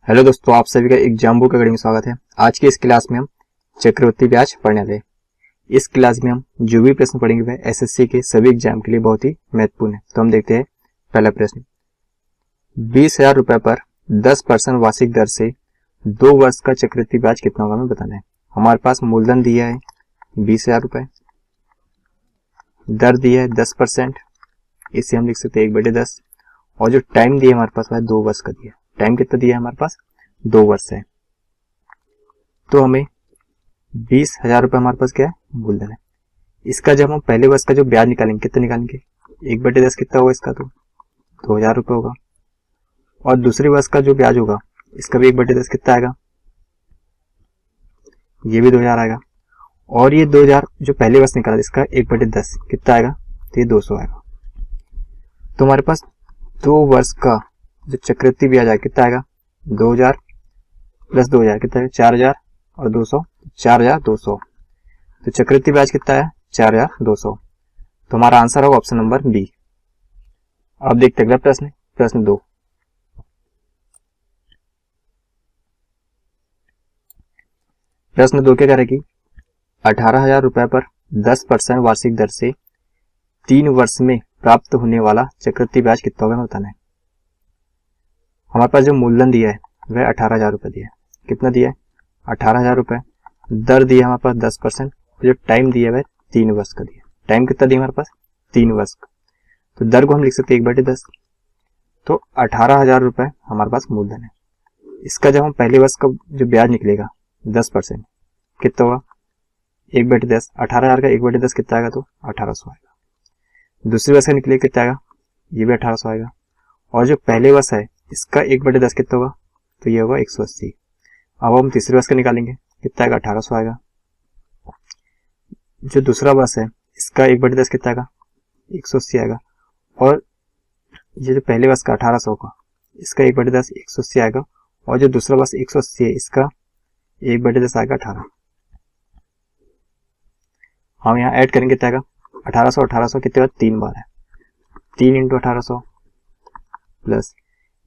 Hello दोस्तों, आप सभी का एग्जाम बुक अकेडमी में स्वागत है। आज की इस क्लास में हम चक्रवृद्धि ब्याज पढ़ने वाले हैं। इस क्लास में हम जो भी प्रश्न पढ़ेंगे वह एसएससी के सभी एग्जाम के लिए बहुत ही महत्वपूर्ण है। तो हम देखते हैं पहला प्रश्न। 20,000 रुपए पर 10% वार्षिक दर से 2 वर्ष का चक्रवृद्धि ब्याज कितना होगा हमें बताना है। हमारे पास मूलधन दिया है 20,000 रुपए, दर दिया है 10%, इसे हम लिख सकते हैं 1/10, और जो टाइम दिया है हमारे पास वह 2 वर्ष का दिया है। टाइम कितना दिया है हमारे पास? 2 वर्ष है। तो हमें 20,000 रुपए हमारे पास क्या है? मूलधन है। इसका जब हम पहले वर्ष का जो ब्याज निकालेंगे कितना निकालेंगे? 1/10 कितना होगा इसका? तो 2,000 रुपए होगा। और दूसरे वर्ष का जो ब्याज होगा इसका भी 1/10 कितना आएगा? ये भी 2,000 आएगा। और ये 2,000 जो पहले वर्ष निकाला इसका 1/10 कितना आएगा? तो ये 200 आएगा। तो हमारे पास 2 वर्ष का जो चक्रवृद्धि ब्याज है कितना आएगा? 2,000 प्लस 2,000 कितना है? 4,000 और 200, 4,200। तो चक्रवृद्धि ब्याज कितना है? 4,200। तो हमारा आंसर होगा ऑप्शन नंबर बी। अब देखते अगला प्रश्न, प्रश्न 2। प्रश्न 2 क्या करेगी? 18,000 रुपए पर 10% वार्षिक दर से 3 वर्ष में प्राप्त होने वाला चक्रवृद्धि ब्याज कितना होगा बताना है। हमारे पास जो मूलधन दिया है वह 18,000 रुपए दिया है। कितना दिया है? 18,000 रुपए। दर दिया हमारे पास 10%, जो टाइम दिया है वह 3 वर्ष का दिया। टाइम कितना दिया हमारे पास? 3 वर्ष का। तो दर को हम लिख सकते हैं 1/10। तो 18,000 रुपए हमारे पास मूलधन है। इसका जब हम पहले वर्ष का जो ब्याज निकलेगा 10% कितना होगा? 1/10। 18,000 का 1/10 कितना आएगा? तो 1,800 आएगा। दूसरे वर्ष का निकलेगा कितना आएगा? ये भी 1,800 आएगा। और जो पहले वर्ष है इसका 1/10 कितना होगा? तो ये होगा 180। अब हम तीसरे वर्ष का निकालेंगे कितना आएगा? 1,800 आएगा। जो दूसरा वर्ष है इसका 1/10 कितना आएगा? 180 आएगा। और ये जो पहले वर्ष का 1,800 का इसका 1/10 180 आएगा। और जो दूसरा वर्ष 180 है इसका 1/10 आएगा 18। हम यहाँ ऐड करेंगे कितना आएगा? 1,800 1,800 कितने बार? 3 बार है। 3 × 1,800 प्लस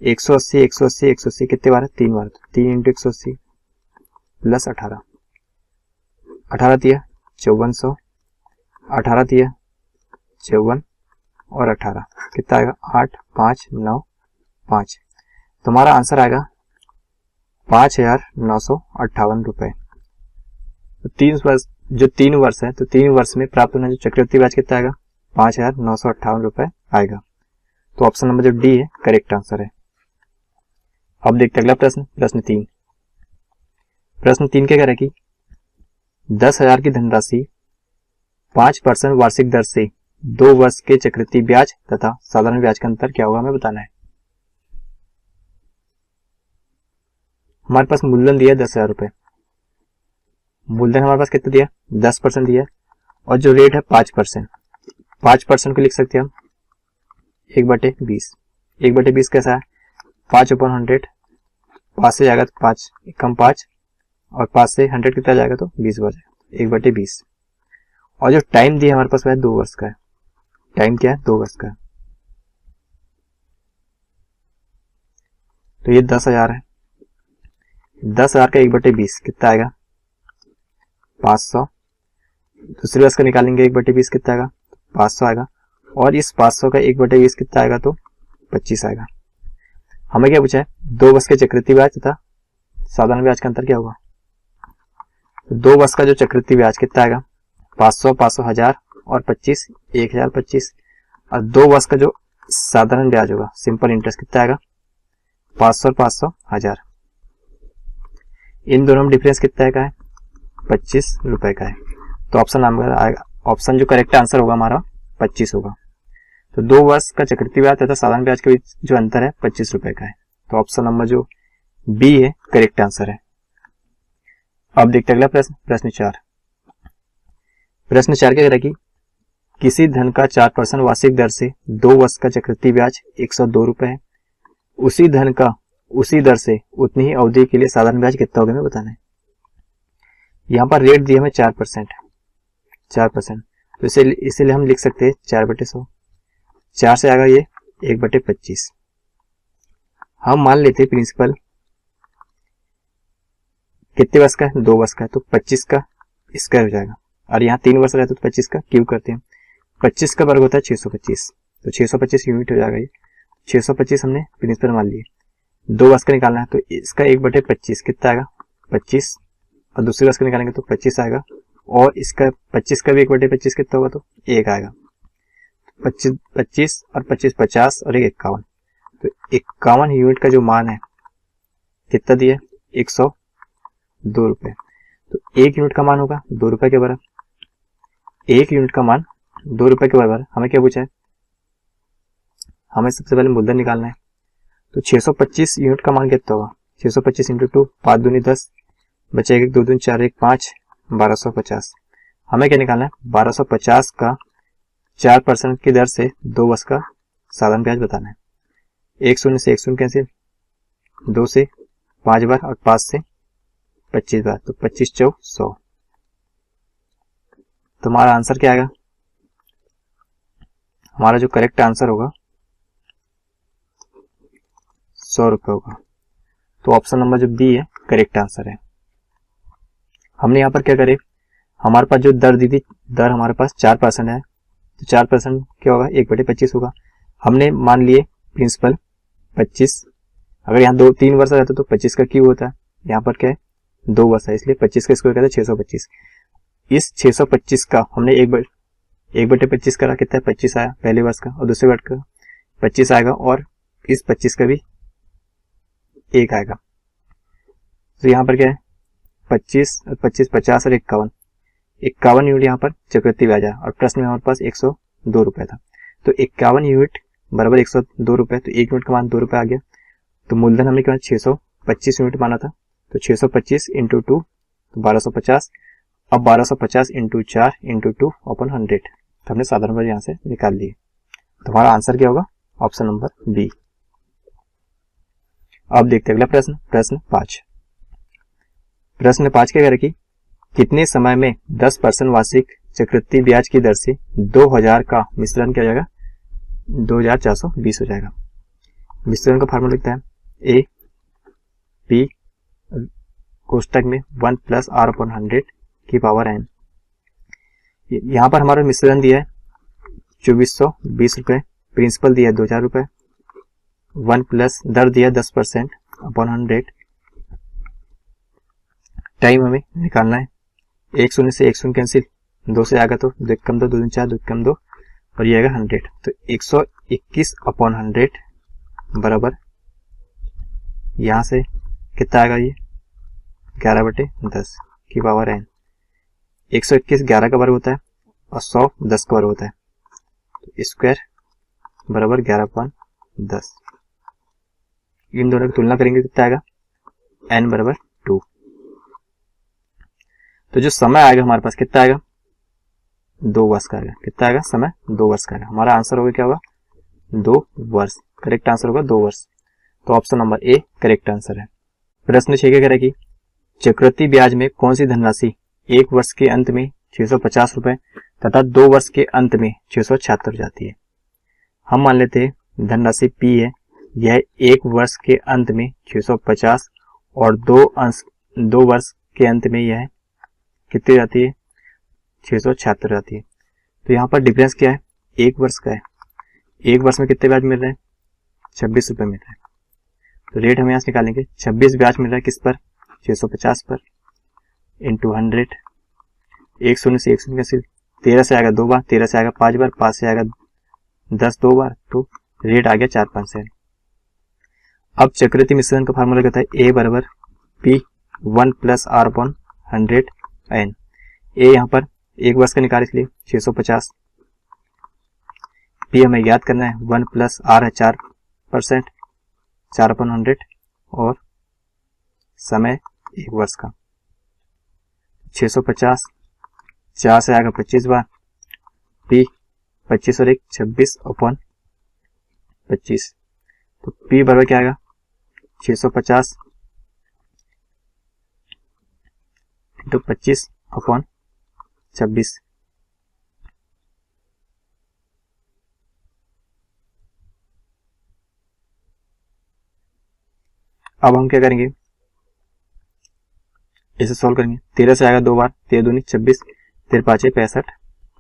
180 180 180 कितने बार है? 3 बार। 3 × 180 प्लस 18। 18 दिया 5400, 18 दिया 54 और 18 कितना आएगा? 8 5 9 5। तो हमारा आंसर आएगा 5,958 रुपए। तो 3 वर्ष, जो 3 वर्ष है तो 3 वर्ष में प्राप्त होना जो चक्रवृद्धि ब्याज कितना आएगा? 5,958 रुपए आएगा। तो ऑप्शन नंबर जो डी है करेक्ट आंसर है। अब देखते अगला प्रश्न, प्रश्न 3। प्रश्न 3 क्या कह रहा है कि 10,000 की धनराशि 5% वार्षिक दर से 2 वर्ष के चक्रवृद्धि ब्याज तथा साधारण ब्याज का अंतर क्या होगा हमें बताना है। हमारे पास मूलधन दिया है 10,000 रुपए। मूलधन हमारे पास कितना दिया? 10% दिया है। और जो रेट है 5%। 5% को लिख सकते हैं हम 1/20। 1/20 कैसा है? 5/100। 5 से जाएगा तो 5 कम 5 और 5 से 100 कितना जाएगा? तो 20 हो जाएगा। 1/20। और जो टाइम दिया हमारे पास वह 2 वर्ष का है। टाइम क्या है? 2 वर्ष का है। तो ये 10,000 है। 10,000 का 1/20 कितना आएगा? 500। दूसरे वर्ष का निकालेंगे 1/20 कितना आएगा? 500 आएगा। और इस 500 का 1/20 कितना आएगा? तो 25 आएगा। हमें क्या पूछा है? 2 वर्ष के चक्रवृद्धि ब्याज तथा साधारण ब्याज का अंतर क्या होगा। 2 वर्ष का जो चक्रवृद्धि ब्याज कितना आएगा? 500 500 1000 और 25 1025। और 2 वर्ष का जो साधारण ब्याज होगा सिंपल इंटरेस्ट कितना आएगा? 500 500 1000। इन दोनों में डिफरेंस कितना का है? 25 रुपए का है। तो ऑप्शन आएगा, ऑप्शन जो करेक्ट आंसर होगा हमारा 25 होगा। तो 2 वर्ष का चक्रवृद्धि ब्याज तथा साधारण ब्याज के बीच जो अंतर है 25 रुपए का है। तो ऑप्शन नंबर जो बी है करेक्ट आंसर है। अब देखते अगला प्रश्न, प्रश्न 4। प्रश्न 4 क्या कह रहा है कि किसी धन का 4% वार्षिक दर से 2 वर्ष का चक्रवृद्धि ब्याज 102 रुपए है। उसी धन का उसी दर से उतनी ही अवधि के लिए साधारण ब्याज कितना होगा हमें बताना है। यहाँ पर रेट दिया हमें 4%। 4%। तो इसीलिए हम लिख सकते हैं 4/100। 4 से आएगा ये 1/25। हम मान लेते प्रिंसिपल कितने वर्ष का है, 2 वर्ष का है, तो 25 का स्क्वायर हो जाएगा। और यहाँ 3 वर्ष रहता है तो 25 का क्यूब करते हैं। 25 का वर्ग होता है 625, तो 625 यूनिट हो जाएगा ये। 625 हमने प्रिंसिपल मान लिए। 2 वर्ष का निकालना है तो इसका 1/25 कितना आएगा, 25, और दूसरे वर्ष का निकालेंगे तो 25 आएगा, और इसका 25 का भी 1/25 कितना होगा, तो 1 आएगा। 25 और 25 50 और 1 51, तो 51 यूनिट का जो मान है कितना दिया, 102 रुपए। तो 1 यूनिट का मान होगा 2 रुपए के बराबर। 1 यूनिट का मान 2 रुपए के बराबर। हमें क्या पूछा है, हमें सबसे पहले मूलधन निकालना है। तो 625 यूनिट का मान कितना होगा, 625 इंटू 2, 5 दूनी 10, बचेगा 2 दूनी 4, 1 5, 1250। हमें क्या निकालना है, 1250 का 4% की दर से 2 वर्ष का साधारण ब्याज बताना है। 1 शून्य से 1 शून्य कैंसिल, 2 से 5 बार और 5 से 25 बार, तो 25 चौ 100। तुम्हारा आंसर क्या आएगा, हमारा जो करेक्ट आंसर होगा 100 रुपये होगा। तो ऑप्शन नंबर जो बी है करेक्ट आंसर है। हमने यहाँ पर क्या करे, हमारे पास जो दर दी थी, दर हमारे पास 4% है, तो 4% क्या होगा, 1/25 होगा। हमने मान लिए प्रिंसिपल 25, अगर यहाँ 2-3 वर्ष रहता तो 25 का क्यूब होता है, यहाँ पर क्या है 2 वर्ष है, इसलिए 25 का स्क्वायर कहते हैं 625। इस 625 का हमने 1/25 करा, कितना है 25 आया पहले वर्ष का, और दूसरे वर्ष का 25 आएगा, और इस 25 का भी 1 आएगा। तो यहाँ पर क्या है 25 और 25 50 और 51 यूनिट यहाँ पर चक्रवृद्धि ब्याज है, और प्रश्न में हमारे पास 102 रुपए था। तो 51 यूनिट बराबर 102 रुपए, तो 1 यूनिट का मान 2 रुपए आ गया। तो मूलधन हमने क्या 625 यूनिट माना था, तो 625 इंटू 2 तो 1250, अब 1250 इंटू 4 इंटू 2 अपॉन 100, तो हमने साधारण ब्याज यहाँ से निकाल लिए। तो हमारा आंसर क्या होगा, ऑप्शन नंबर बी। अब देखते हैं अगला प्रश्न, प्रश्न 5। प्रश्न 5 क्या कह रहा है कि कितने समय में 10% वार्षिक चक्रवृद्धि ब्याज की दर से 2000 का मिश्रण क्या हो जाएगा, 2420 हो जाएगा। मिश्रण का फार्मूला लिखता है ए पी कोष्टक में 1 + r/100 की पावर n। यहाँ पर हमारा मिश्रण दिया है 2420 रुपए, प्रिंसिपल दिया है 2000 रुपए, 1 प्लस दर दिया 10% अपॉन 100, टाइम हमें निकालना है। 1 शून्य से 1 शून्य कैंसिल, 2 से आएगा तो 2 कम 2, 2 दूनी 4, 2 कम 2, और ये आएगा 100, तो 121 अपॉन 100 बराबर यहाँ से कितना आएगा, ये 11/10 की पावर n। 121 11 का वर्ग होता है और 100 10 का वर्ग होता है, तो स्क्वायर बराबर 11/10। इन दोनों की तुलना करेंगे कितना आएगा, n बराबर 2। तो जो समय आएगा हमारे पास कितना आएगा, 2 वर्ष का आएगा। कितना आएगा समय, 2 वर्ष का आएगा। हमारा आंसर होगा क्या होगा, 2 वर्ष। करेक्ट आंसर होगा 2 वर्ष। तो option number A correct answer है। प्रश्न 6 क्या कह रहा है कि चक्रवृद्धि ब्याज में कौन सी धनराशि 1 वर्ष के अंत में 650 रुपए तथा 2 वर्ष के अंत में 676 जाती है। हम मान लेते हैं धनराशि P है, यह 1 वर्ष के अंत में 650 और 2 वर्ष के अंत में यह कितनी जाती है, 676 जाती है। तो यहाँ पर डिफरेंस क्या है, 1 वर्ष का है। 1 वर्ष में कितने ब्याज मिल रहे हैं, 26 रुपए मिल रहे हैं। तो रेट हम यहाँ से निकालेंगे, 26 ब्याज मिल रहा है किस पर, 650 पर, इंटू 100। 1 शून्य से 1 शून्य कैंसिल, 13 से आएगा 2 बार, 13 से आएगा 5 बार, 5 से आएगा 10 2 बार, तो रेट आ गया 4%। अब चक्रवृद्धि मिश्रण का फार्मूला कहता है ए बराबर पी 1 + r/100 n। ए यहाँ पर 1 वर्ष का निकाल, इसलिए 650। पी हमें याद करना है, 1 + r है 4%, 4/100, और समय 1 वर्ष का 650, 4 से आएगा 25 बार, पी 25 और 1 26/25, तो पी बराबर क्या आएगा, 650 इंटू 25/26। अब हम क्या करेंगे, इसे सॉल्व करेंगे। 13 से आएगा 2 बार, 13 दूनी 26, 13 पाँचे 65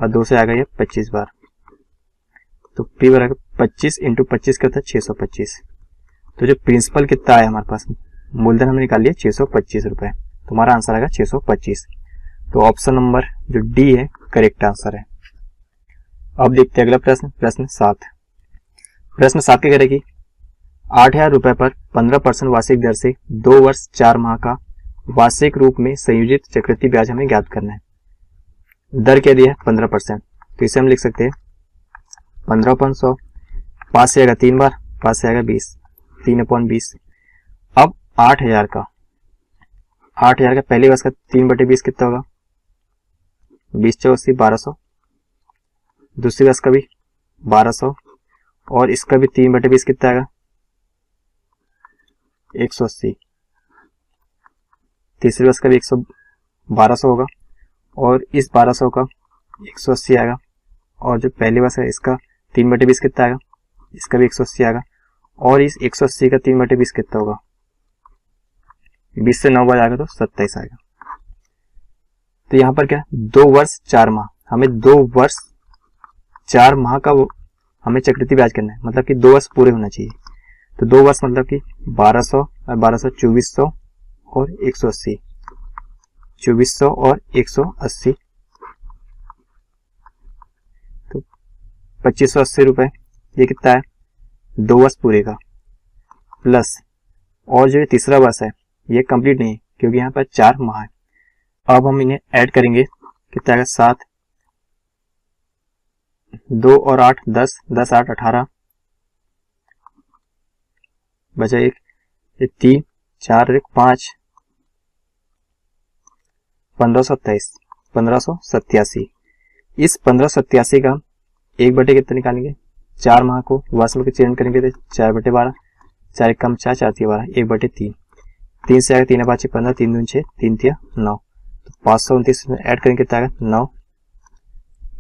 और 2 से आएगा ये 25 बार। तो P बराबर 25 इंटू 25 क्या होता है 625। तो जो प्रिंसिपल कितना आया हमारे पास, मूलधन हमने निकाल लिया 625 रुपए। तो हमारा आंसर आएगा 625। तो ऑप्शन नंबर जो डी है करेक्ट आंसर है। अब देखते हैं अगला प्रश्न, प्रश्न 7। प्रश्न 7 क्या करेगी, 8,000 रुपए पर 15% वार्षिक दर से 2 वर्ष 4 माह का वार्षिक रूप में संयोजित चक्रवृद्धि ब्याज हमें ज्ञात करना है। दर क्या दिया है 15%, तो इसे हम लिख सकते हैं 15/100, 5 से आएगा 3 बार, 5 से आएगा 20, 3/20। अब 8,000 का पहले वर्ष का 3/20 कितना होगा 20 × 80 1200, दूसरी वर्ष का भी 1200 और इसका भी 3/20 कितना आएगा 180, तीसरी वर्ष का भी 1200 होगा और इस 1200 का 180 आएगा और जो पहली वर्ष है इसका 3/20 कितना आएगा, इसका भी 180 आएगा और इस 180 का 3/20 कितना होगा 20 से 9 बार आएगा तो 27 आएगा। तो यहाँ पर क्या 2 वर्ष 4 माह, हमें 2 वर्ष 4 माह का हमें चक्रवृद्धि ब्याज करना है, मतलब कि 2 वर्ष पूरे होना चाहिए। तो 2 वर्ष मतलब कि 1200 और 1200 2400 और 180, 2400 और 180 तो 2580 रुपए, ये कितना है 2 वर्ष पूरे का, प्लस और जो तीसरा वर्ष है ये कंप्लीट नहीं है क्योंकि यहाँ पर 4 माह है। अब हम इन्हें ऐड करेंगे, कितना आएगा 7, 2 और 8 10, 10 8 18, बचा 1, 3 4 1 5, 1527, 1587। इस 1587 का 1/, कितना निकालेंगे 4 माह को वर्ष में चेंज करेंगे तो 4/12, 4 1 कम 4, 4 3 12, 1/3, 3 से आएगा 3 5 15, 3 दूनी 6, 3 3 9, तो 529 में ऐड करेंगे कितना आएगा 9,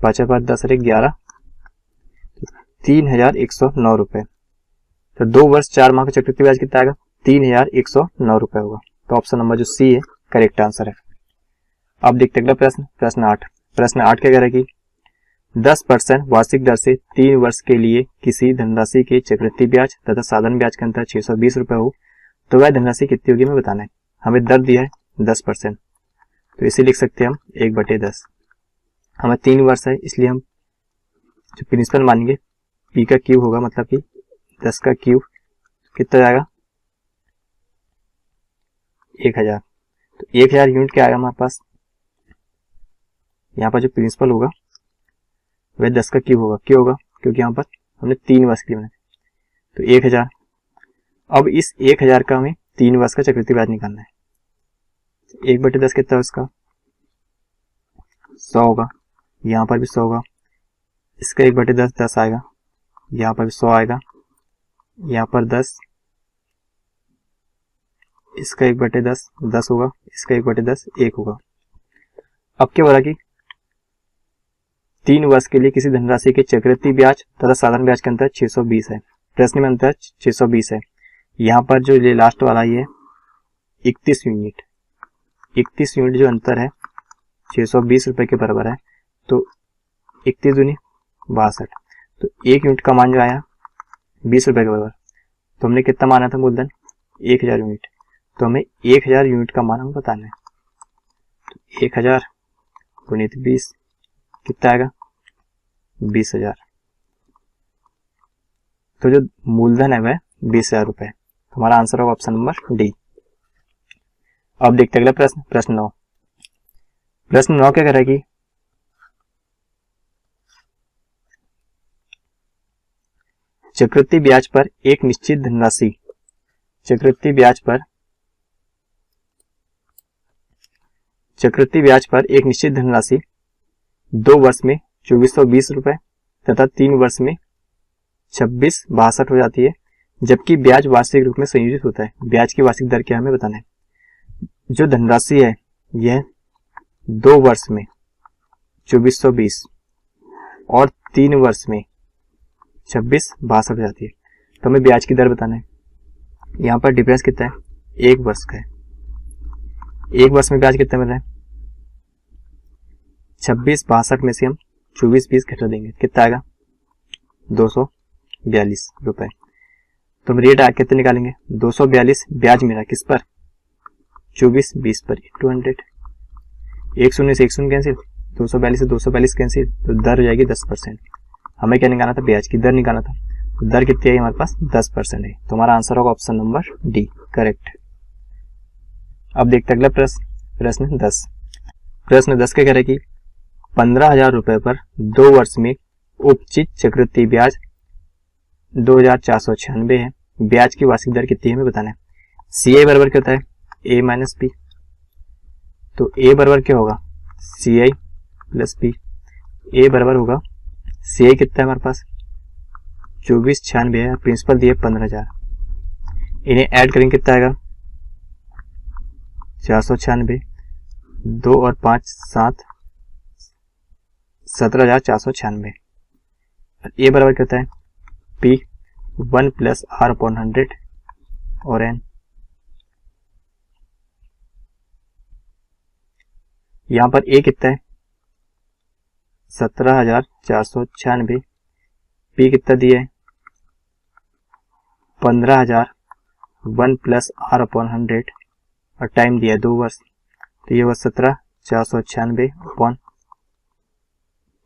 5 5 10 और 11, 3109 रुपए। तो 2 वर्ष 4 माह का चक्रवृद्धि ब्याज कितना आएगा 3109 रुपए होगा। तो ऑप्शन नंबर जो सी है करेक्ट आंसर है। अब देखते अगला प्रश्न, प्रश्न 8। प्रश्न 8 क्या करेगी, 10% वार्षिक दर से 3 वर्ष के लिए किसी धनराशि के चक्रवृद्धि ब्याज तथा साधारण ब्याज का अंतर 620 रुपए हो तो वह धनराशि कितनी होगी हमें बताना है। हमें दर दिया है 10%, तो इसे लिख सकते हैं हम 1/10। हमें 3 वर्ष है इसलिए हम जो प्रिंसिपल मानेंगे पी का क्यूब होगा, मतलब कि 10 का क्यूब कितना जाएगा 1000। तो 1000 यूनिट क्या आएगा हमारे पास, यहाँ पर जो प्रिंसिपल होगा वह 10 का क्यूब होगा। क्यों होगा, क्योंकि यहाँ पर हमने 3 वर्ष के लिए बनाया। तो 1000, अब इस 1000 का हमें 3 वर्ष का चक्रवृद्धि ब्याज निकालना है। 1/10 कितना है उसका 100 होगा, यहाँ पर भी 100 होगा, इसका 1/10 10 आएगा, यहाँ पर भी 100 आएगा, यहाँ पर 10, इसका 1/10 10 होगा, इसका 1/10 1 होगा। अब क्या बोला कि 3 वर्ष के लिए किसी धनराशि के चक्रवृद्धि ब्याज तथा साधारण ब्याज का अंतर 620 है। प्रश्न में अंतर 620 है। यहाँ पर जो ये लास्ट वाला ये 31 यूनिट, 31 यूनिट जो अंतर है 620 रुपए के बराबर है। तो 31 दूनी 62, तो 1 यूनिट का मान जो आया 20 रुपए के बराबर। तो हमने कितना माना था मूलधन 1000 यूनिट, तो हमें 1000 यूनिट का मान हमें बताना है। तो 1000 गुणित 20 कितना आएगा 20,000। तो जो मूलधन है वह 20,000 रुपए। हमारा आंसर होगा ऑप्शन नंबर डी। अब देखते अगला प्रश्न, प्रश्न 9। प्रश्न 9 क्या करेगी, चक्रवृद्धि ब्याज पर एक निश्चित धनराशि, चक्रवृद्धि ब्याज पर एक निश्चित धनराशि 2 वर्ष में 2420 रुपए तथा 3 वर्ष में 2662 हो जाती है, जबकि ब्याज वार्षिक रूप में संयोजित होता है। ब्याज की वार्षिक दर क्या हमें बताना है। जो धनराशि है यह 2 वर्ष में 2420 और 3 वर्ष में 2662 हो जाती है, तो हमें ब्याज की दर बताना है। यहाँ पर डिफरेंस कितना है 1 वर्ष का है। एक वर्ष में ब्याज कितना मिल रहा है, 2662 में से हम 24 घटा देंगे, कितना आएगा 242 रुपए। तो हम रेट कितने निकालेंगे, 242 ब्याज मेरा किस पर, 24 पर इंटू 100। एक शून्य से एक शून्य कैंसिल, 242 से 242 कैंसिल, तो दर हो जाएगी 10%। हमें क्या निकालना था, ब्याज की दर निकालना था। तो दर कितनी है हमारे पास, 10% है। तो हमारा आंसर होगा ऑप्शन नंबर डी, करेक्ट। अब देखते हैं अगला प्रश्न 10। प्रश्न 10 क्या कह रहा है कि 15,000 रुपए पर 2 वर्ष में उपचित चक्रवृद्धि ब्याज 2,496 है। ब्याज की वार्षिक दर कितनी है हमें बताना है। सी आई बराबर क्या होता है, ए माइनस बी। तो ए बराबर क्या होगा, सी आई प्लस बी। ए बराबर होगा, सी आई कितना है हमारे पास 2496 है, प्रिंसिपल दिए 15,000। इन्हें ऐड करेंगे कितना आएगा 496, 2 और 5 7, 17,496। ए बराबर क्या होता है, पी 1 प्लस आर अपॉन 100 और एन। यहां पर ए कितना है 17,496, पी कितना दिया है 15,000, 1 प्लस आर अपॉन 100 और टाइम दिया है 2 वर्ष। तो ये हुआ 17,496 अपॉन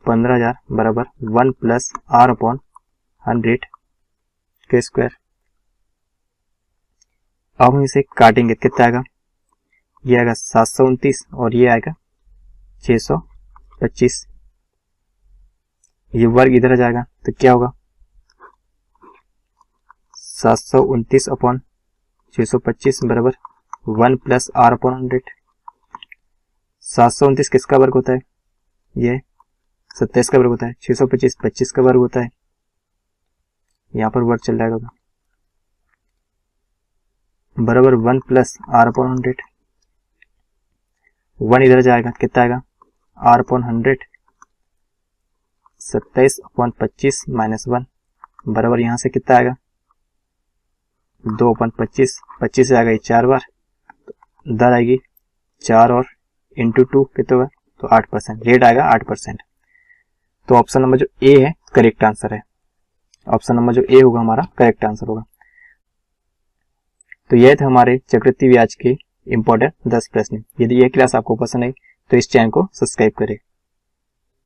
15,000 बराबर 1 प्लस आर अपॉन 100 के स्क्वायर। अब हम इसे काटेंगे, कितना आएगा, ये आएगा 729 और ये आएगा 625। ये वर्ग इधर आ जाएगा तो क्या होगा 729 अपॉन 625 बराबर 1 प्लस आर अपॉन 100। 729 किसका वर्ग होता है, ये 27 का वर्ग होता है। 625 25 का वर्ग होता है। यहाँ पर वर्ग चल जाएगा बराबर 1 प्लस आर अपॉन 100। 1 इधर जाएगा, कितना आएगा आर अपॉन 100, 27 अपॉन 25 माइनस 1 बराबर यहाँ से कितना आएगा 2 अपॉन 25, 25 से आएगा ये 4 बार, दर आएगी 4 और इंटू 2 कितना होगा तो 8%, रेट आएगा 8%। तो ऑप्शन नंबर जो ए है करेक्ट आंसर है। ऑप्शन नंबर जो ए होगा हमारा करेक्ट आंसर होगा। तो यह थे हमारे चक्रवृद्धि ब्याज के इंपॉर्टेंट 10 प्रश्न। यदि यह क्लास आपको पसंद आई तो इस चैनल को सब्सक्राइब करें।